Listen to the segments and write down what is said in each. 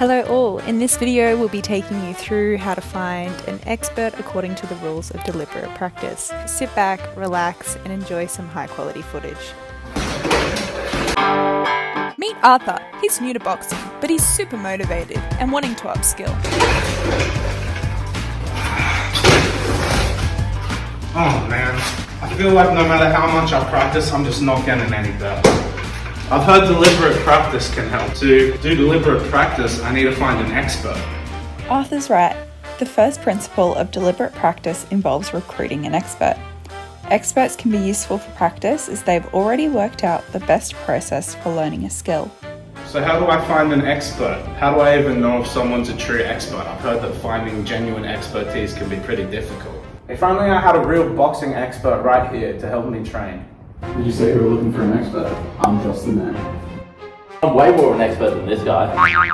Hello all, in this video we'll be taking you through how to find an expert according to the rules of deliberate practice. Sit back, relax and enjoy some high quality footage. Meet Arthur. He's new to boxing, but he's super motivated and wanting to upskill. Oh man, I feel like no matter how much I practice, I'm just not getting any better. I've heard deliberate practice can help. To do deliberate practice, I need to find an expert. Arthur's right. The first principle of deliberate practice involves recruiting an expert. Experts can be useful for practice as they've already worked out the best process for learning a skill. So how do I find an expert? How do I even know if someone's a true expert? I've heard that finding genuine expertise can be pretty difficult. If only I had a real boxing expert right here to help me train. Did you say you were looking for an expert? I'm just the man. I'm way more of an expert than this guy.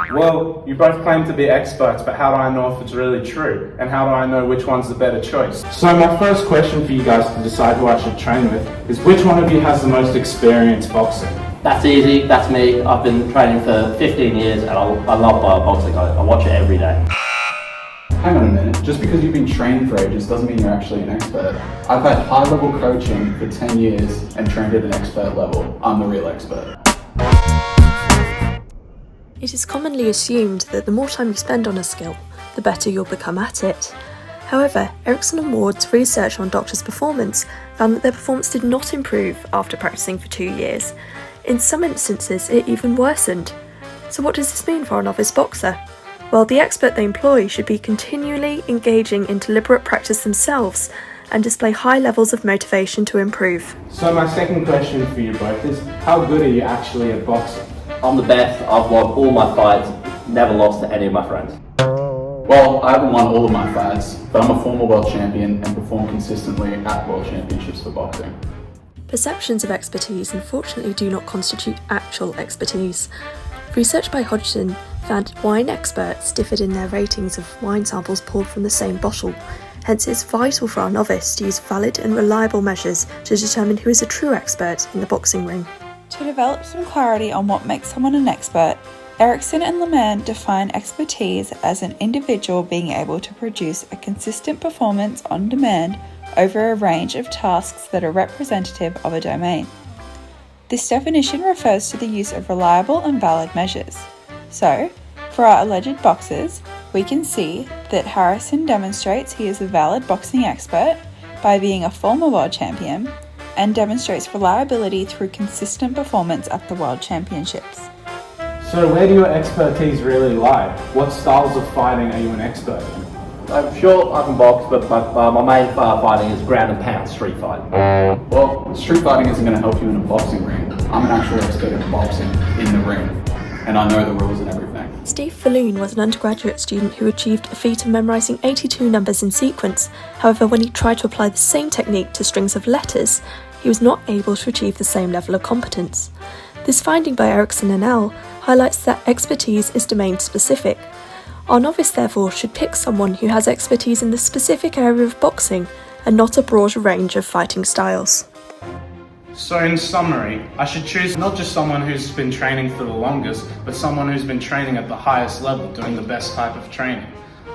Well, you both claim to be experts, but how do I know if it's really true? And how do I know which one's the better choice? So my first question for you guys to decide who I should train with is which one of you has the most experience boxing? That's easy, that's me. I've been training for 15 years and I love boxing. I watch it every day. Hang on a minute, just because you've been trained for ages doesn't mean you're actually an expert. I've had high-level coaching for 10 years and trained at an expert level. I'm the real expert. It is commonly assumed that the more time you spend on a skill, the better you'll become at it. However, Erickson and Ward's research on doctors' performance found that their performance did not improve after practicing for 2 years. In some instances, it even worsened. So what does this mean for a novice boxer? Well, the expert they employ should be continually engaging in deliberate practice themselves and display high levels of motivation to improve. So my second question for you both is, how good are you actually at boxing? I'm the best, I've won all my fights, never lost to any of my friends. Well, I haven't won all of my fights, but I'm a former world champion and perform consistently at world championships for boxing. Perceptions of expertise unfortunately do not constitute actual expertise. Research by Hodgson found wine experts differed in their ratings of wine samples poured from the same bottle. Hence, it's vital for our novice to use valid and reliable measures to determine who is a true expert in the boxing ring. To develop some clarity on what makes someone an expert, Erickson and Lemon define expertise as an individual being able to produce a consistent performance on demand over a range of tasks that are representative of a domain. This definition refers to the use of reliable and valid measures. So, for our alleged boxers, we can see that Harrison demonstrates he is a valid boxing expert by being a former world champion and demonstrates reliability through consistent performance at the world championships. So where do your expertise really lie? What styles of fighting are you an expert in? I'm sure I can box, but my main fighting is ground and pound street fighting. Well, street fighting isn't going to help you in a boxing ring. I'm an actual expert at boxing in the ring, and I know the rules and everything. Steve Falloon was an undergraduate student who achieved a feat of memorising 82 numbers in sequence. However, when he tried to apply the same technique to strings of letters, he was not able to achieve the same level of competence. This finding by Erickson and al. highlights that expertise is domain-specific. Our novice, therefore, should pick someone who has expertise in the specific area of boxing and not a broad range of fighting styles. So in summary, I should choose not just someone who's been training for the longest, but someone who's been training at the highest level, doing the best type of training.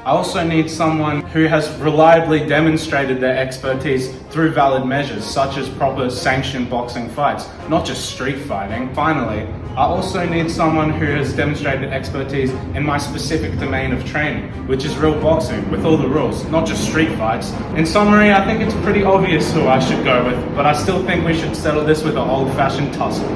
I also need someone who has reliably demonstrated their expertise through valid measures, such as proper sanctioned boxing fights, not just street fighting. Finally, I also need someone who has demonstrated expertise in my specific domain of training, which is real boxing, with all the rules, not just street fights. In summary, I think it's pretty obvious who I should go with, but I still think we should settle this with an old-fashioned tussle.